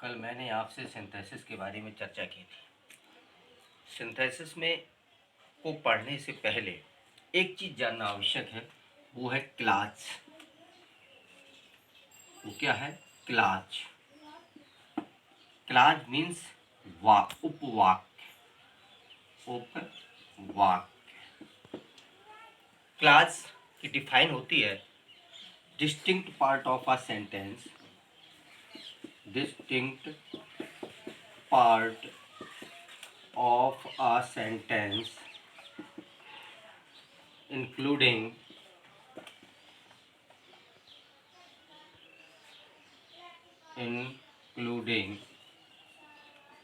कल मैंने आपसे सिंथेसिस के बारे में चर्चा की थी। सिंथेसिस में को पढ़ने से पहले एक चीज़ जानना आवश्यक है, वो है क्लास। वो क्या है? क्लास। क्लास मीन्स वाक्य, उपवाक्य। उपवाक्य। क्लास की डिफाइन होती है distinct part of a sentence, distinct part of a sentence including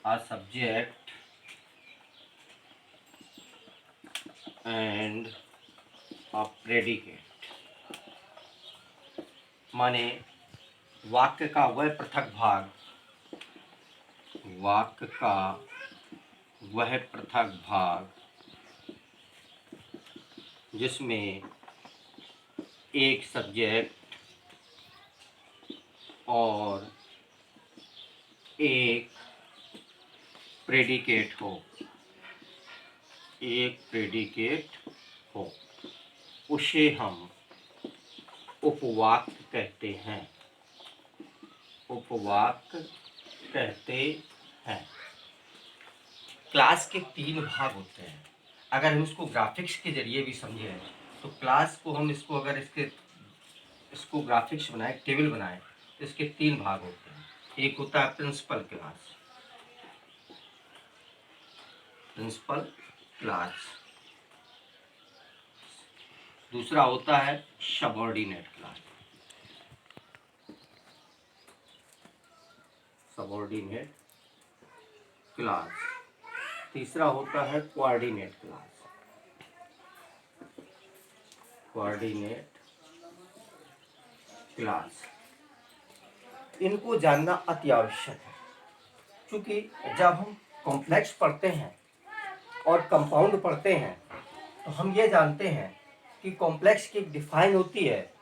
a subject and a predicate। माने वाक्य का वह पृथक भाग, वाक्य का वह पृथक भाग जिसमें एक सब्जेक्ट और एक प्रेडिकेट हो, एक प्रेडिकेट हो, उसे हम उपवाक्य कहते हैं। उपवाक्य कहते हैं। क्लास के 3 भाग होते हैं। अगर हम इसको ग्राफिक्स के जरिए भी समझें तो क्लास को हम इसको अगर इसको ग्राफिक्स बनाए, टेबल बनाए, तो इसके 3 भाग होते हैं। एक होता है प्रिंसिपल क्लास, प्रिंसिपल क्लास। दूसरा होता है सबऑर्डिनेट क्लास, सबऑर्डिनेट क्लास। तीसरा होता है कोऑर्डिनेट क्लास, कोऑर्डिनेट क्लास। इनको जानना अति आवश्यक है, क्योंकि जब हम कॉम्प्लेक्स पढ़ते हैं और कंपाउंड पढ़ते हैं तो हम ये जानते हैं कि कॉम्प्लेक्स की एक डिफाइन होती है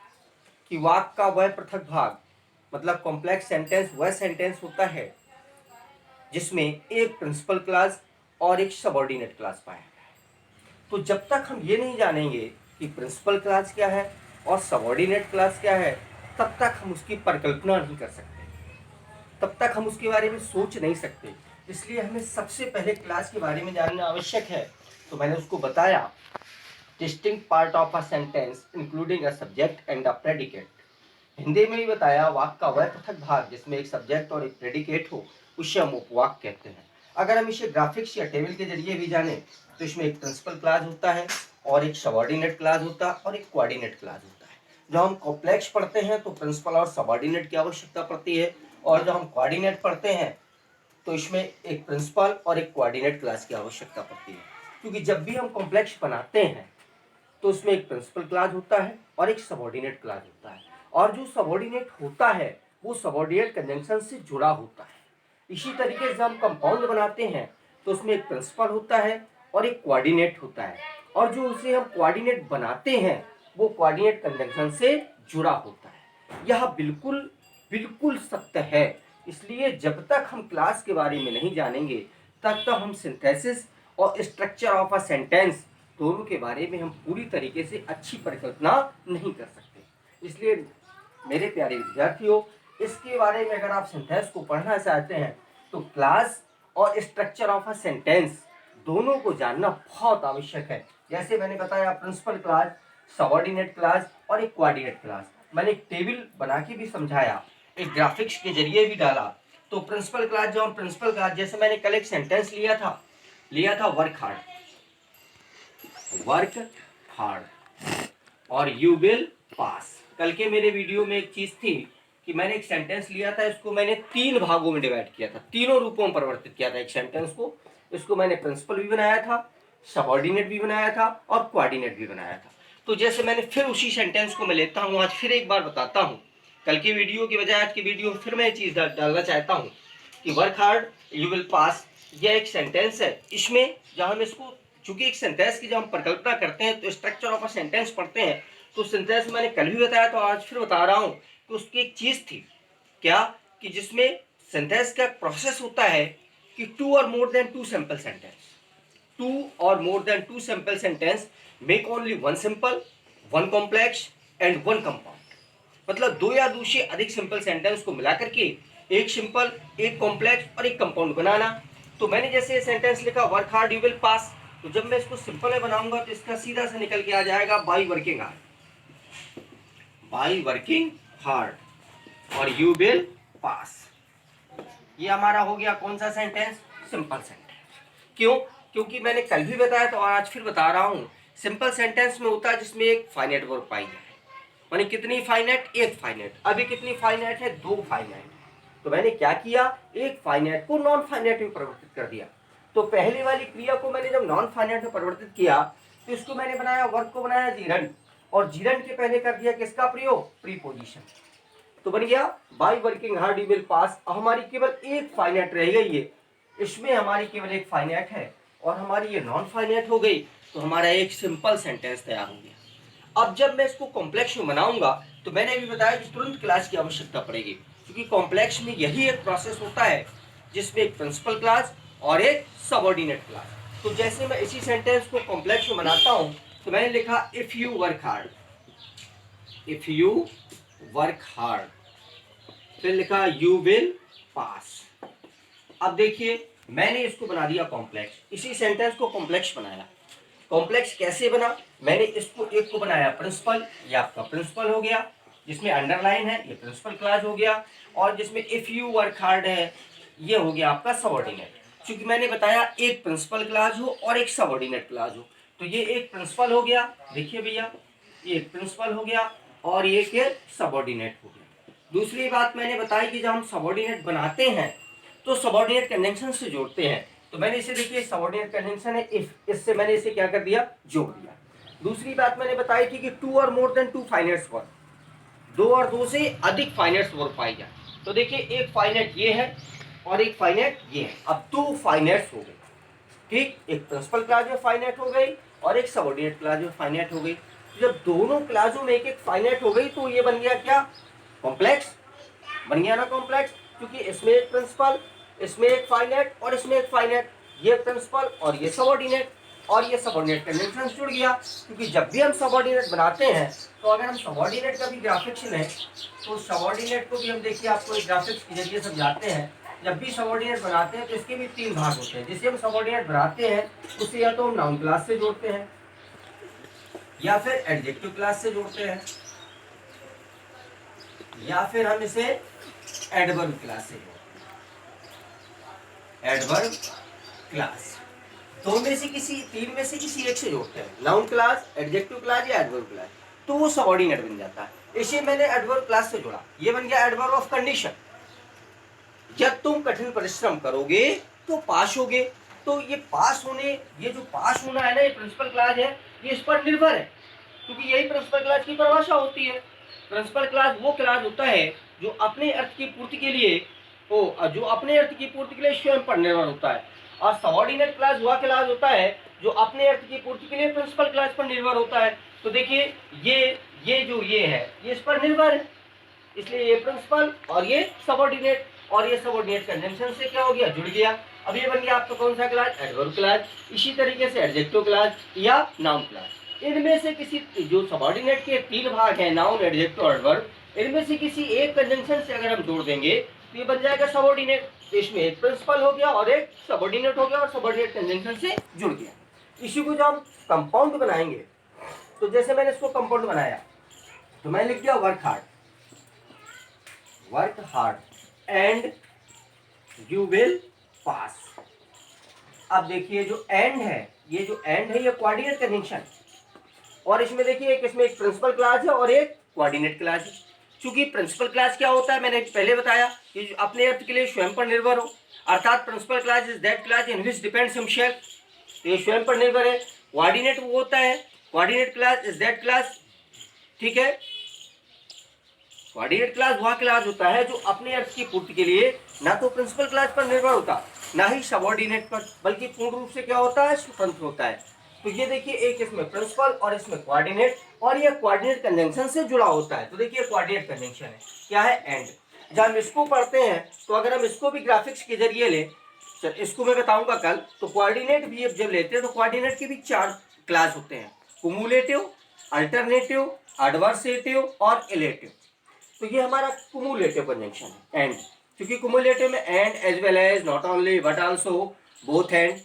कि वाक्य का वह पृथक भाग, मतलब कॉम्प्लेक्स सेंटेंस वह सेंटेंस होता है जिसमें एक प्रिंसिपल क्लास और एक सबऑर्डिनेट क्लास पाया गया है। तो जब तक हम ये नहीं जानेंगे कि प्रिंसिपल क्लास क्या है और सबऑर्डिनेट क्लास क्या है, तब तक हम उसकी परिकल्पना नहीं कर सकते, तब तक हम उसके बारे में सोच नहीं सकते। इसलिए हमें सबसे पहले क्लास के बारे में जानना आवश्यक है। तो मैंने उसको बताया distinct part of a sentence including a subject and a predicate. Hindi में भी बताया वाक्य का वह पृथक भाग जिसमें एक सब्जेक्ट और एक प्रेडिकेट हो, उसे हम उपवाक्य कहते हैं। अगर हम इसे ग्राफिक्स या टेबल के जरिए भी जाने तो इसमें एक प्रिंसिपल क्लास होता है और एक सबऑर्डिनेट क्लास होता है और एक कोऑर्डिनेट क्लास होता है। जब हम कॉम्प्लेक्स पढ़ते हैं तो प्रिंसिपल और सबऑर्डिनेट की आवश्यकता पड़ती है, और जब हम कोऑर्डिनेट पढ़ते हैं तो इसमें एक प्रिंसिपल और एक कोऑर्डिनेट क्लास की आवश्यकता पड़ती है। क्योंकि जब भी हम कॉम्प्लेक्स बनाते हैं तो उसमें एक प्रिंसिपल क्लास होता है और एक सबऑर्डिनेट क्लास होता है, और जो सबऑर्डिनेट होता है वो सबऑर्डिनेट कंजंक्शन से जुड़ा होता है। इसी तरीके से हम कंपाउंड बनाते हैं तो उसमें एक प्रिंसिपल होता है और एक कोऑर्डिनेट होता है, और जो उसे हम कोऑर्डिनेट बनाते हैं वो कोऑर्डिनेट कंजंक्शन से जुड़ा होता है। यह बिल्कुल बिल्कुल सत्य है। इसलिए जब तक हम क्लास के बारे में नहीं जानेंगे तब तक हम सिंथेसिस और स्ट्रक्चर ऑफ अ सेंटेंस दोनों के बारे में हम पूरी तरीके से अच्छी परिकल्पना नहीं कर सकते। इसलिए मेरे प्यारे विद्यार्थियों, इसके बारे में अगर आप सेंटेंस को पढ़ना चाहते हैं तो क्लास और स्ट्रक्चर ऑफ अ सेंटेंस दोनों को जानना बहुत आवश्यक है। जैसे मैंने बताया प्रिंसिपल क्लास, सबऑर्डिनेट क्लास और एक कोऑर्डिनेट क्लास। मैंने एक टेबल बना के भी समझाया, एक ग्राफिक्स के जरिए भी डाला। तो प्रिंसिपल क्लास, जो हम प्रिंसिपल क्लास, जैसे मैंने कल एक सेंटेंस लिया था वर्क हार्ड, वर्क हार्ड और यू विल पास। कल के मेरे वीडियो में एक चीज थी कि मैंने एक सेंटेंस लिया था, इसको मैंने 3 भागों में डिवाइड किया था, तीनों रूपों में परिवर्तित किया था एक सेंटेंस को। इसको मैंने प्रिंसिपल भी बनाया था, सबऑर्डिनेट भी बनाया था और कोऑर्डिनेट भी बनाया था। तो जैसे मैंने फिर उसी सेंटेंस को मैं लेता हूँ, आज फिर एक बार बताता हूँ। कल की वीडियो की बजाय आज की वीडियो फिर मैं चीज डालना चाहता हूँ कि work hard you will pass, यह एक सेंटेंस है। इसमें जहां हम इसको, चूंकि एक सेंटेंस की जब हम परिकल्पना करते हैं तो स्ट्रक्चर ऑफ अ सेंटेंस पढ़ते हैं, तो सेंटेंस मैंने कल भी बताया तो आज फिर बता रहा हूं कि उसकी एक चीज थी क्या, कि जिसमें सिंथेसिस का प्रोसेस होता है कि टू और more than two sample sentence make only one simple, one complex and one compound. मतलब दो या दो से अधिक सिंपल सेंटेंस को मिला करके एक सिंपल, एक कॉम्प्लेक्स और एक कंपाउंड बनाना। तो मैंने जैसे सेंटेंस लिखा work hard you will pass, तो जब मैं इसको सिंपल में बनाऊंगा तो इसका सीधा से निकल के आ जाएगा बाई वर्किंग हार्ड और यू विल पास। ये हमारा हो गया कौन सा सेंटेंस? Simple sentence. क्यों? क्योंकि मैंने कल भी बताया तो आज फिर बता रहा हूं, सिंपल सेंटेंस में होता है जिसमें एक फाइनाइट वर्ब पाई जाए। माने कितनी फाइनाइट? एक फाइनाइट। अभी कितनी फाइनाइट है? दो फाइनाइट। तो मैंने क्या किया, एक फाइनाइट को नॉन फाइनाइट में परिवर्तित कर दिया। तो पहले वाली क्रिया को मैंने जब नॉन फाइनाइट में परिवर्तित किया तो इसको मैंने बनाया, वर्ब को बनाया जीरंड, और जीरंड के पहले कर दिया किसका प्रयोग? प्रीपोजिशन। तो बन गया by working hard you will pass. हमारी केवल एक फाइनाइट रह गई है, इसमें हमारी केवल एक फाइनाइट है और हमारी ये नॉन फाइनाइट हो गई, तो हमारा एक सिंपल सेंटेंस तैयार हो गया। अब जब मैं इसको कॉम्प्लेक्स में बनाऊंगा तो मैंने अभी बताया कि तुरंत क्लास की आवश्यकता पड़ेगी, क्योंकि कॉम्प्लेक्स में यही एक प्रोसेस होता है जिसमें एक प्रिंसिपल क्लास और एक सबऑर्डिनेट क्लास। तो जैसे मैं इसी सेंटेंस को कॉम्प्लेक्स में बनाता हूं तो मैंने लिखा इफ यू वर्क हार्ड, फिर लिखा यू विल पास। अब देखिए मैंने इसको बना दिया कॉम्प्लेक्स, इसी सेंटेंस को कॉम्प्लेक्स बनाया। कॉम्प्लेक्स कैसे बना? मैंने इसको एक को बनाया प्रिंसिपल, ये आपका प्रिंसिपल हो गया, जिसमें अंडरलाइन है ये प्रिंसिपल क्लास हो गया, और जिसमें इफ यू वर्क हार्ड है ये हो गया आपका सबऑर्डिनेट। क्योंकि मैंने बताया एक प्रिंसिपल क्लास हो और एक सबऑर्डिनेट क्लास हो, तो ये एक प्रिंसिपल हो गया, देखिए भैया ये एक प्रिंसिपल हो गया और ये सबऑर्डिनेट हो गया। दूसरी बात मैंने बताई कि जब हम सबऑर्डिनेट बनाते हैं तो सबऑर्डिनेट कंजंक्शन से जोड़ते हैं। तो मैंने इसे देखिए सबऑर्डिनेट कंजंक्शन है इफ, इससे मैंने इसे क्या कर दिया? जोड़ दिया। दूसरी बात मैंने बताई थी कि टू और more than two finites verb, दो और दो से अधिक फाइनाइट्स वर्ब पाई जाए। तो देखिए एक फाइनाइट ये है और एक फाइनाइट ये है, अब दो फाइनाइट्स हो गए, ठीक। एक प्रिंसिपल क्लास में फाइनाइट हो गई और एक सबऑर्डिनेट क्लास में फाइनाइट हो गई। तो जब दोनों क्लासों में एक एक फाइनाइट हो गई तो ये बन गया क्या? कॉम्प्लेक्स बन गया ना कॉम्प्लेक्स, क्योंकि इसमें एक प्रिंसिपल, इसमें एक फाइनाइट और इसमें एक फाइनाइट, ये प्रिंसिपल और ये सबऑर्डिनेट, और ये सबऑर्डिनेट कंजंक्शन जुड़ गया। क्योंकि जब भी हम सबऑर्डिनेट बनाते हैं तो अगर हम सबऑर्डिनेट का भी ग्राफिक्स लें तो सबऑर्डिनेट को भी हम देखिए आपको एक ग्राफिक्स के जरिए समझाते हैं। जब भी सबऑर्डिनेट बनाते हैं तो इसके भी तीन भाग होते हैं। जिसे हम सबऑर्डिनेट बनाते हैं उसे या तो हम नाउन क्लास से जोड़ते हैं या फिर एडजेक्टिव क्लास से जोड़ते हैं या फिर हम इसे एडवर्ब क्लास से जोड़ते हैं। एडवर्ब क्लास दो में से किसी, तीन में से किसी एक से जोड़ते हैं, नाउन क्लास, एडजेक्टिव क्लास या एडवर्ब क्लास, तो वो सबऑर्डिनेट बन जाता है। इसे मैंने एडवर्ब क्लास से जोड़ा, ये बन गया एडवर्ब ऑफ कंडीशन। जब तुम कठिन परिश्रम करोगे तो पास होगे। तो ये पास होने, ये जो पास होना है ना, ये प्रिंसिपल क्लास है, ये इस पर निर्भर है, क्योंकि यही प्रिंसिपल क्लास की परिभाषा होती है। प्रिंसिपल क्लास वो क्लास होता है जो अपने अर्थ की पूर्ति के लिए स्वयं पर निर्भर होता है, और सबऑर्डिनेट क्लास वह क्लास होता है जो अपने अर्थ की पूर्ति के लिए प्रिंसिपल क्लास पर निर्भर होता है। तो देखिए ये जो ये है ये इस पर निर्भर है, इसलिए ये प्रिंसिपल और ये सबऑर्डिनेट, और ये सबऑर्डिनेट कंजंक्शन से क्या हो गया? जुड़ गया। अब ये बन गया आपका कौन सा क्लास? Adverb class. इसी तरीके से एडजेक्टिव क्लास या नाउन क्लास। इनमें से किसी, जो सबऑर्डिनेट के तीन भाग हैं नाउन, एडजेक्टिव और एडवर्ब, इनमें से किसी एक कंजंक्शन से अगर हम जोड़ देंगे तो ये बन जाएगा सबऑर्डिनेट। तो इसमें एक प्रिंसिपल हो गया और एक सबऑर्डिनेट हो गया और सबऑर्डिनेट कंजंक्शन से जुड़ गया। इसी को जब हम कंपाउंड बनाएंगे तो जैसे मैंने इसको कंपाउंड बनाया तो मैंने लिख दिया work hard and you will pass. अब देखिए जो एंड है, ये कोऑर्डिनेट कंजंक्शन, और इसमें देखिए इसमें एक प्रिंसिपल क्लास है और एक कोऑर्डिनेट क्लास है। क्योंकि प्रिंसिपल क्लास क्या होता है, मैंने पहले बताया कि अपने अर्थ के लिए स्वयं पर निर्भर हो, अर्थात principal clause is that clause in which depends himself, तो ये स्वयं पर निर्भर है। कोऑर्डिनेट वो होता है, coordinate class is that class, ठीक है, कोऑर्डिनेट क्लास वह क्लास होता है जो अपने अर्थ की पूर्ति के लिए ना तो प्रिंसिपल क्लास पर निर्भर होता ना ही सबऑर्डिनेट पर, बल्कि पूर्ण रूप से क्या होता है? स्वतंत्र होता है। तो ये देखिए एक इसमें प्रिंसिपल और इसमें कोऑर्डिनेट, और ये कोऑर्डिनेट कंजंक्शन से जुड़ा होता है। तो देखिए कोऑर्डिनेट कंजंक्शन है क्या है? एंड। जब हम इसको पढ़ते हैं तो अगर हम इसको भी ग्राफिक्स के जरिए ले, चल इसको मैं बताऊंगा कल, तो कोऑर्डिनेट भी जब लेते हैं तो कोऑर्डिनेट के भी 4 क्लास होते हैं, कुमुलेटिव, अल्टरनेटिव, एडवर्सेटिव और इलेटिव। तो ये हमारा कुमुलेटिव कंजंक्शन है, एंड, क्योंकि कुमुलेटिव में and as well as, not only, but also, both and,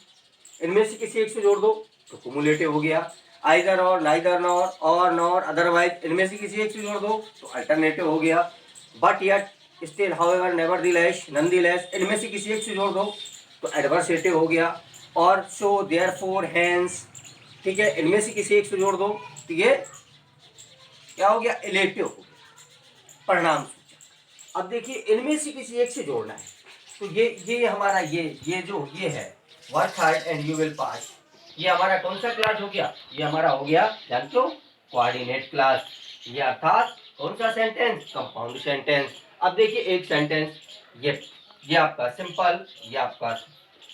इनमें से किसी एक से जोड़ दो तो कुमुलेटिव हो गया। आइदर और, नाइदर नॉर, और नॉर, अदरवाइज, इनमें से किसी एक से जोड़ दो तो अल्टरनेटिव हो गया। बट यट, स्टिल, हाउएवर, नेवरदीलेस, नॉनदीलेस, इनमें से किसी एक से जोड़ दो तो एडवर्सेटिव हो गया। और सो, देयरफॉर, हेंस, ठीक है, इनमें से किसी एक से जोड़ दो तो ये क्या हो गया, इलेटिव हो गया, परिणाम सूचक। अब देखिए इनमें से किसी एक से जोड़ना है, तो ये हमारा ये जो ये है, work hard and you will pass, ये हमारा कौन सा क्लास हो गया, ये हमारा हो गया जानते हो, कोऑर्डिनेट क्लास। ये अर्थात कौन सा सेंटेंस, कंपाउंड सेंटेंस। अब देखिए एक सेंटेंस, ये आपका सिंपल, ये आपका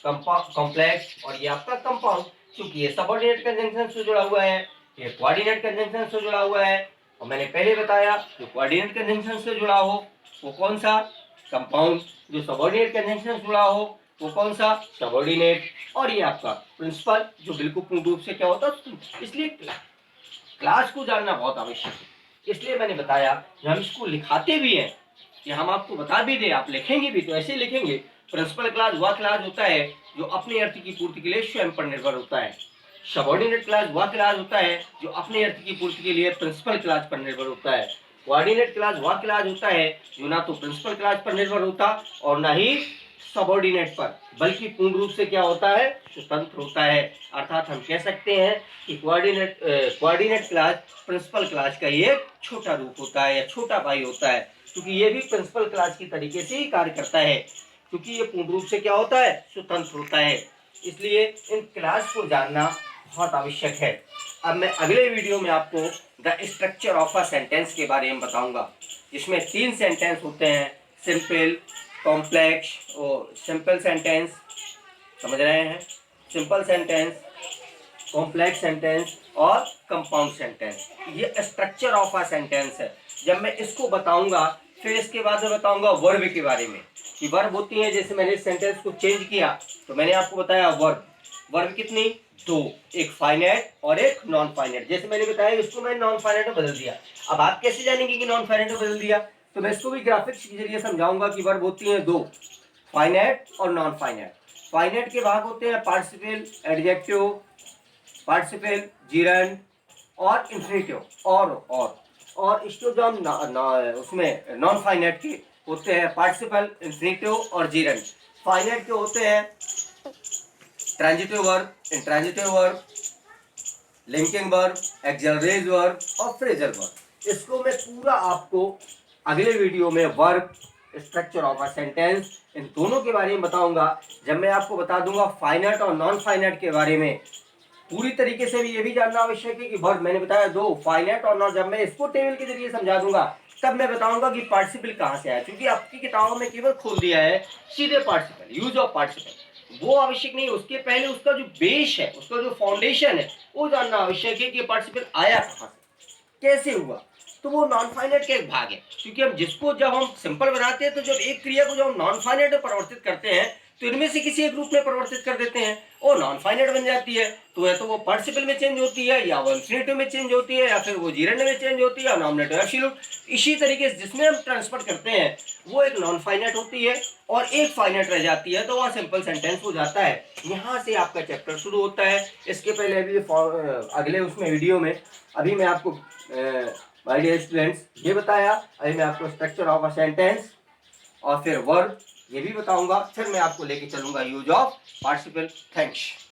कॉम्प्लेक्स और ये आपका कंपाउंड, क्योंकि ये सबऑर्डिनेट कंजंक्शन से जुड़ा हुआ है, ये कोऑर्डिनेट कंजंक्शन से जुड़ा हुआ है। और मैंने पहले बताया जो कोऑर्डिनेट कंजंक्शन से जुड़ा हो वो कौन सा, कंपाउंड, जो सबऑर्डिनेट कंजंक्शन से जुड़ा हो वो कौन सा, सबऑर्डिनेट। और ये आपका प्रिंसिपल जो बिल्कुल पूर्ण रूप से क्या होता है, इसलिए क्लास को जानना बहुत आवश्यक है। इसलिए मैंने बताया जब हम इसको लिखाते भी हैं कि हम आपको बता भी दें, आप लिखेंगे भी तो ऐसे लिखेंगे, प्रिंसिपल क्लास वह क्लास होता है जो अपने अर्थ की पूर्ति के लिए स्वयं पर निर्भर होता है। सबऑर्डिनेट क्लास वह क्लास होता है जो अपने अर्थ की पूर्ति के लिए प्रिंसिपल क्लास पर निर्भर होता है। कोऑर्डिनेट क्लास वह क्लास होता है जो ना तो प्रिंसिपल क्लास पर निर्भर होता और ना ही सबऑर्डिनेट पर, बल्कि पूर्ण रूप से क्या होता है, स्वतंत्र होता है। अर्थात हम कह सकते हैं कि कोऑर्डिनेट क्लास प्रिंसिपल क्लास का ये छोटा रूप होता है या छोटा भाई होता है, क्योंकि ये भी प्रिंसिपल क्लास की तरीके से ही कार्य करता है, क्योंकि ये पूर्ण रूप से क्या होता है, स्वतंत्र होता है। इसलिए इन क्लास को जानना बहुत आवश्यक है। अब मैं अगले वीडियो में आपको the structure of a sentence के बारे में बताऊंगा, जिसमें 3 सेंटेंस होते हैं, सिंपल, कॉम्प्लेक्स और सिंपल सेंटेंस, समझ रहे हैं, सिंपल सेंटेंस, कॉम्प्लेक्स सेंटेंस और कंपाउंड सेंटेंस। ये स्ट्रक्चर ऑफ अ सेंटेंस है। जब मैं इसको बताऊंगा फिर इसके बाद मैं बताऊंगा वर्ब के बारे में, कि वर्ब होती है, जैसे मैंने सेंटेंस को चेंज किया तो मैंने आपको बताया वर्ब, वर्ब कितनी, 2, एक फाइनाइट और एक नॉन फाइनाइट। जैसे मैंने बताया इसको मैंने नॉन फाइनाइट में बदल दिया। अब आप कैसे जानेंगे कि नॉन फाइनाइट में बदल दिया, तो मैं इसको भी ग्राफिक्स के जरिए समझाऊंगा कि वर्ब होती है 2, फाइनाइट और नॉन फाइनाइट। फाइनाइट के भाग होते हैं पार्टिसिपल, एडजेक्टिव, पार्टिसिपल, जिरंड और इंफिनिटिव, और इसको जो हम उसमें नॉन फाइनाइट के होते हैं पार्टिसिपल, इंफिनिटिव और जिरंड। फाइनाइट के होते हैं transitive verb, intransitive verb, linking verb, auxiliaries verb और फ्रेजल वर्ब। इसको मैं पूरा आपको अगले वीडियो में verb, structure of a sentence, इन दोनों के बारे में बताऊंगा। जब मैं आपको बता दूंगा फाइनाइट और नॉन फाइनाइट के बारे में पूरी तरीके से, भी ये भी जानना आवश्यक है कि वर्ब मैंने बताया 2, फाइनाइट और नॉन, जब मैं इसको टेबल के जरिए समझा दूंगा तब मैं बताऊंगा कि पार्टिसिपल कहां से आया, क्योंकि आपकी किताबों में केवल खोल दिया है सीधे पार्टिसिपल, यूज ऑफ पार्टिसिपल, वो आवश्यक नहीं। उसके पहले उसका जो बेस है, उसका जो फाउंडेशन है वो जानना आवश्यक है कि पार्टिसिपल आया कहां से, कैसे हुआ। तो वो नॉन फाइनाइट का एक भाग है, क्योंकि हम जिसको जब हम सिंपल बनाते हैं तो जब एक क्रिया को जब हम नॉन फाइनाइट में परिवर्तित करते हैं तो इनमें से किसी एक रूप में परिवर्तित कर देते हैं, वो नॉन फाइनाइट बन जाती है। तो या तो वो पार्टिसिपल में चेंज होती है, या वो इंफिनिटिव में चेंज होती है, या फिर वो जीरंड में चेंज होती है, नॉमिनेटिव एब्सोल्यूट। इसी तरीके से जिसमें हम ट्रांसफर करते हैं वो एक नॉन फाइनाइट होती है और एक फाइनाइट रह जाती है, तो वह सिंपल सेंटेंस हो जाता है। यहाँ से आपका चैप्टर शुरू होता है। इसके पहले अभी अगले उसमें वीडियो में अभी मैं आपको माय डियर स्टूडेंट्स ये बताया, अभी मैं आपको स्ट्रक्चर ऑफ अ सेंटेंस और फिर वर्ब ये भी बताऊंगा, फिर मैं आपको लेके चलूंगा यूज ऑफ पार्टिसिपल। थैंक्स।